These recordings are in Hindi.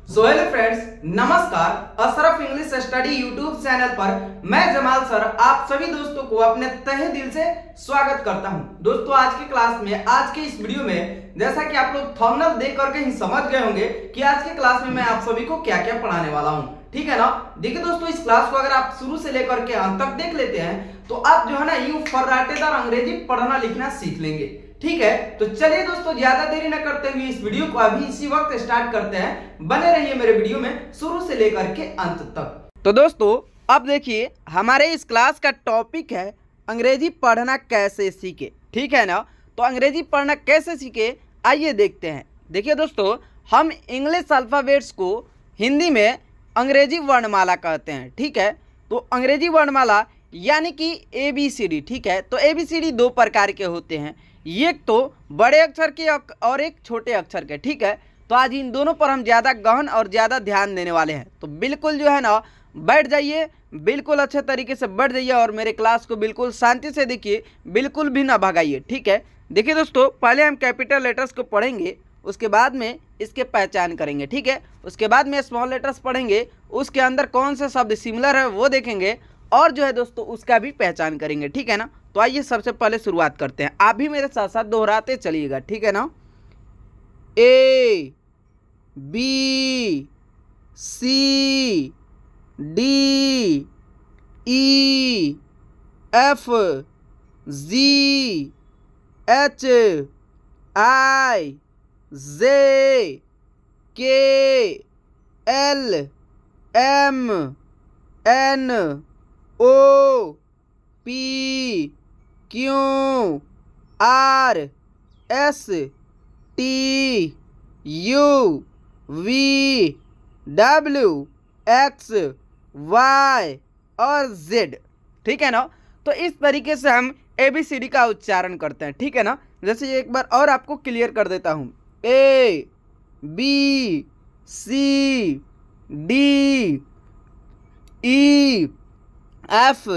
सो हेलो फ्रेंड्स, नमस्कार। Ashraf English study YouTube channel पर मैं जमाल सर आप सभी दोस्तों को अपने तहे दिल से स्वागत करता हूं। दोस्तों, आज की क्लास में, आज के इस वीडियो में, जैसा कि आप लोग थंबनेल देख करके ही समझ गए होंगे कि आज के क्लास में मैं आप सभी को क्या क्या पढ़ाने वाला हूं। ठीक है ना। देखिए दोस्तों, इस क्लास को अगर आप शुरू से लेकर के अंत तक देख लेते हैं तो आप जो है ना यूं फर्राटेदार अंग्रेजी पढ़ना लिखना सीख लेंगे। ठीक है, तो चलिए दोस्तों, ज्यादा देरी न करते हुए इस वीडियो को अभी इसी वक्त स्टार्ट करते हैं। बने रहिए मेरे वीडियो में शुरू से लेकर के अंत तक। तो दोस्तों, अब देखिए, हमारे इस क्लास का टॉपिक है अंग्रेजी पढ़ना कैसे सीखे। ठीक है ना। तो अंग्रेजी पढ़ना कैसे सीखे, आइए देखते हैं। देखिए दोस्तों, हम इंग्लिश अल्फाबेट्स को हिंदी में अंग्रेजी वर्णमाला कहते हैं। ठीक है, तो अंग्रेजी वर्णमाला यानी कि ABCD। ठीक है, तो ABCD दो प्रकार के होते हैं, एक तो बड़े अक्षर के और एक छोटे अक्षर के। ठीक है, तो आज इन दोनों पर हम ज़्यादा गहन और ज़्यादा ध्यान देने वाले हैं। तो बिल्कुल जो है ना, बैठ जाइए, बिल्कुल अच्छे तरीके से बैठ जाइए और मेरे क्लास को बिल्कुल शांति से देखिए, बिल्कुल भी ना भगाइए। ठीक है, देखिए दोस्तों, पहले हम कैपिटल लेटर्स को पढ़ेंगे, उसके बाद में इसके पहचान करेंगे। ठीक है, उसके बाद में स्मॉल लेटर्स पढ़ेंगे, उसके अंदर कौन से शब्द सिमिलर है वो देखेंगे, और जो है दोस्तों उसका भी पहचान करेंगे। ठीक है ना। तो आइए सबसे पहले शुरुआत करते हैं। आप भी मेरे साथ साथ दोहराते चलिएगा। ठीक है ना। A B C D E F G H I J K L M N O P Q R S T U V W X Y और Z। ठीक है ना। तो इस तरीके से हम ABCD का उच्चारण करते हैं। ठीक है ना। जैसे एक बार और आपको क्लियर कर देता हूँ, A B C D E F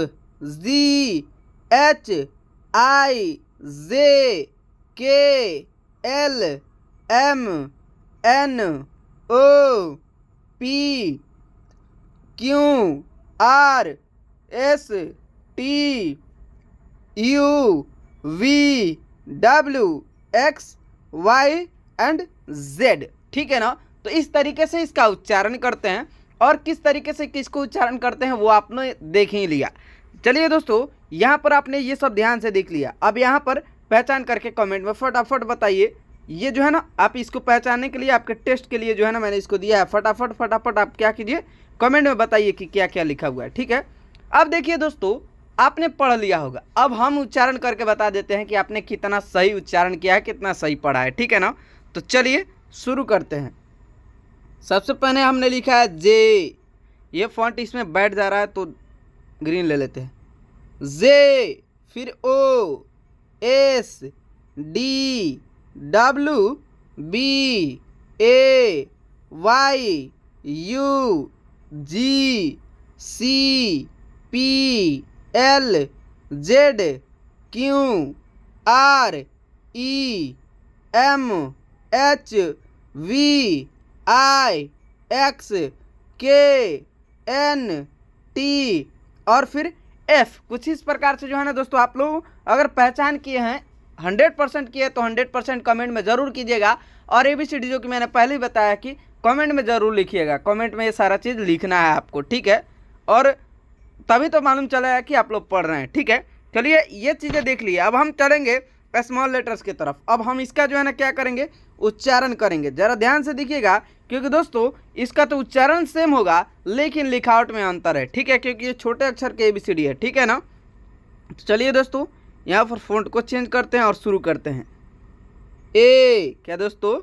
G H I J K L M N O P Q R S T U V W X Y and Z। ठीक है ना। तो इस तरीके से इसका उच्चारण करते हैं, और किस तरीके से किसको उच्चारण करते हैं वो आपने देख ही लिया। चलिए दोस्तों, यहाँ पर आपने ये सब ध्यान से देख लिया। अब यहाँ पर पहचान करके कमेंट में फटाफट बताइए। ये जो है ना, आप इसको पहचानने के लिए, आपके टेस्ट के लिए जो है ना, मैंने इसको दिया है। फटाफट फटाफट आप क्या कीजिए, कमेंट में बताइए कि क्या क्या लिखा हुआ है। ठीक है, अब देखिए दोस्तों, आपने पढ़ लिया होगा। अब हम उच्चारण करके बता देते हैं कि आपने कितना सही उच्चारण किया है, कितना सही पढ़ा है। ठीक है ना। तो चलिए शुरू करते हैं। सबसे पहले हमने लिखा है J। ये फॉन्ट इसमें बैठ जा रहा है तो ग्रीन ले लेते हैं। J, फिर O S D W B A Y U G C P L Z Q R E M H V I X K N T और फिर F। कुछ इस प्रकार से जो है ना दोस्तों, आप लोग अगर पहचान किए हैं, 100% किए तो 100% कमेंट में ज़रूर कीजिएगा। और ABCD जो कि मैंने पहले ही बताया कि कमेंट में ज़रूर लिखिएगा। कमेंट में ये सारा चीज़ लिखना है आपको। ठीक है, और तभी तो मालूम चला कि आप लोग पढ़ रहे हैं। ठीक है, चलिए ये चीज़ें देख लिए। अब हम चलेंगे स्मॉल लेटर्स की तरफ। अब हम इसका जो है ना क्या करेंगे, उच्चारण करेंगे। ज़रा ध्यान से देखिएगा, क्योंकि दोस्तों इसका तो उच्चारण सेम होगा लेकिन लिखावट में अंतर है। ठीक है, क्योंकि ये छोटे अक्षर के ABCD है। ठीक है ना। तो चलिए दोस्तों, यहाँ पर फ़ॉन्ट को चेंज करते हैं और शुरू करते हैं। A क्या दोस्तों,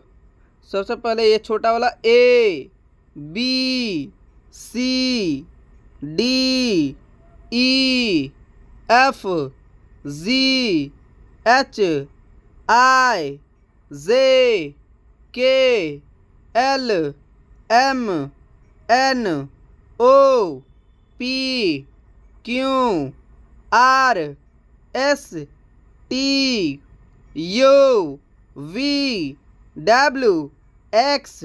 सबसे पहले ये छोटा वाला A B C D E F G H I J K L M N O P Q R S T U V W X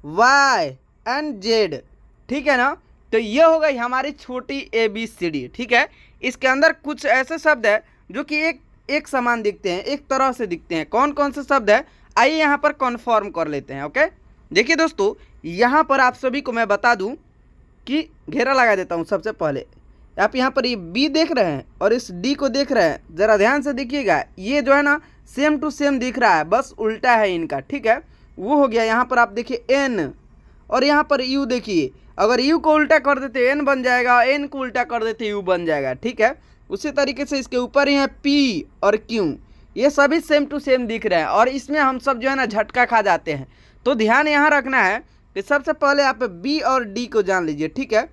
Y and Z, ठीक है ना। तो ये हो गई हमारी छोटी ABCD, ठीक है। इसके अंदर कुछ ऐसे शब्द है जो कि एक समान दिखते हैं, एक तरह से दिखते हैं। कौन कौन से शब्द है, आइए यहाँ पर कन्फर्म कर लेते हैं। ओके, देखिए दोस्तों, यहाँ पर आप सभी को मैं बता दूँ कि घेरा लगा देता हूँ। सबसे पहले आप यहाँ पर ये B देख रहे हैं और इस D को देख रहे हैं, ज़रा ध्यान से देखिएगा। ये जो है ना सेम टू सेम दिख रहा है, बस उल्टा है इनका, ठीक है। वो हो गया। यहाँ पर आप देखिए N और यहाँ पर U देखिए। अगर U को उल्टा कर देते N बन जाएगा, N को उल्टा कर देते U बन जाएगा, ठीक है। उसी तरीके से इसके ऊपर ही है P और Q, ये सभी सेम टू सेम दिख रहे हैं और इसमें हम सब जो है ना झटका खा जाते हैं। तो ध्यान यहाँ रखना है कि सबसे पहले आप B और D को जान लीजिए, ठीक है।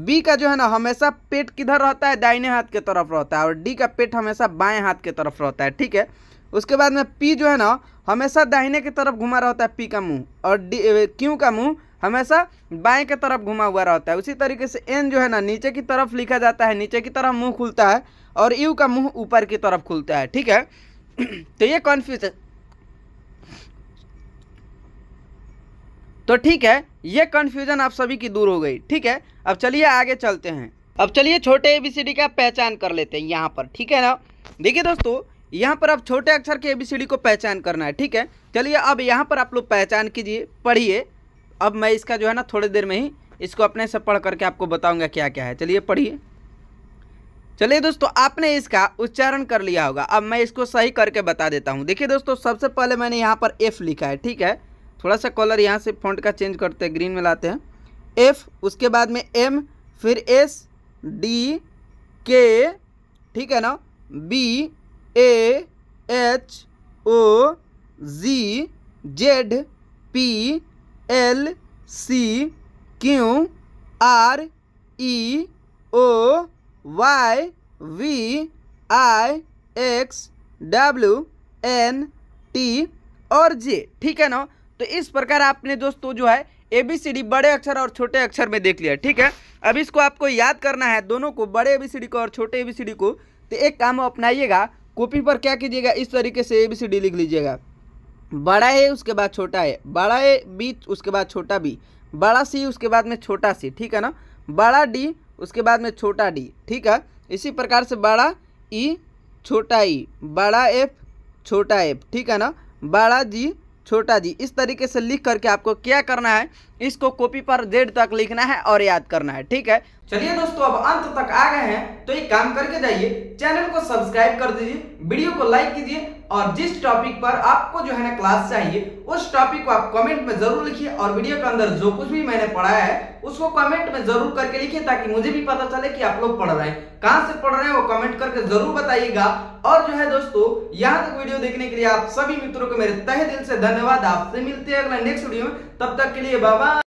B का जो है ना हमेशा पेट किधर रहता है, दाहिने हाथ की तरफ रहता है, और D का पेट हमेशा बाएं हाथ की तरफ रहता है, ठीक है। उसके बाद में P जो है ना हमेशा दाहिने की तरफ घुमा रहता है, P का मुंह, और Q का मुंह हमेशा बाएं की तरफ घुमा हुआ रहता है। उसी तरीके से N जो है ना नीचे की तरफ लिखा जाता है, नीचे की तरफ मुंह खुलता है, और U का मुंह ऊपर की तरफ खुलता है, ठीक है। तो ये कन्फ्यूजन, तो ठीक है, ये कन्फ्यूजन आप सभी की दूर हो गई, ठीक है। अब चलिए आगे चलते हैं। अब चलिए छोटे ABCD का पहचान कर लेते हैं यहाँ पर, ठीक है ना। देखिए दोस्तों, यहाँ पर अब छोटे अक्षर के ABCD को पहचान करना है, ठीक है। चलिए अब यहाँ पर आप लोग पहचान कीजिए, पढ़िए। अब मैं इसका जो है ना थोड़ी देर में ही इसको अपने से पढ़ करके आपको बताऊंगा क्या क्या है। चलिए पढ़िए। चलिए दोस्तों, आपने इसका उच्चारण कर लिया होगा, अब मैं इसको सही करके बता देता हूँ। देखिए दोस्तों, सबसे पहले मैंने यहाँ पर F लिखा है, ठीक है। थोड़ा सा कलर यहाँ से फॉन्ट का चेंज करते हैं, ग्रीन में लाते हैं। F, उसके बाद में M, फिर S, D, K, ठीक है ना, B, A, H, O, Z, Z, P, L, C, Q, R, E, O, Y, V, I, X, W, N, T और J, ठीक है ना। तो इस प्रकार आपने दोस्तों जो है ABCD बड़े अक्षर और छोटे अक्षर में देख लिया, ठीक है। अब इसको आपको याद करना है, दोनों को, बड़े ABCD को और छोटे ABCD को। तो एक काम अपनाइएगा, कॉपी पर क्या कीजिएगा, इस तरीके से ABCD लिख लीजिएगा। बड़ा A उसके बाद छोटा A, बड़ा A B उसके बाद छोटा B, बड़ा C उसके बाद में छोटा C, ठीक है ना, बड़ा D उसके बाद में छोटा D, ठीक है। इसी प्रकार से बड़ा E छोटा E, बड़ा F छोटा F, ठीक है ना, बड़ा G छोटा जी। इस तरीके से लिख करके आपको क्या करना है, इसको कॉपी पर Z तक लिखना है और याद करना है, ठीक है। चलिए दोस्तों, अब अंत तक आ गए हैं तो एक काम करके जाइए, चैनल को सब्सक्राइब कर दीजिए, वीडियो को लाइक कीजिए, और जिस टॉपिक पर आपको जो है ना क्लास चाहिए उस टॉपिक को आप कमेंट में जरूर लिखिए, और वीडियो के अंदर जो कुछ भी मैंने पढ़ाया है उसको कमेंट में जरूर करके लिखिए, ताकि मुझे भी पता चले कि आप लोग पढ़ रहे हैं। कहां से पढ़ रहे हैं वो कमेंट करके जरूर बताइएगा। और जो है दोस्तों, यहाँ तक वीडियो देखने के लिए आप सभी मित्रों को मेरे तहे दिल से धन्यवाद। आपसे मिलते हैं अगला नेक्स्ट वीडियो में, तब तक के लिए बाय बाय।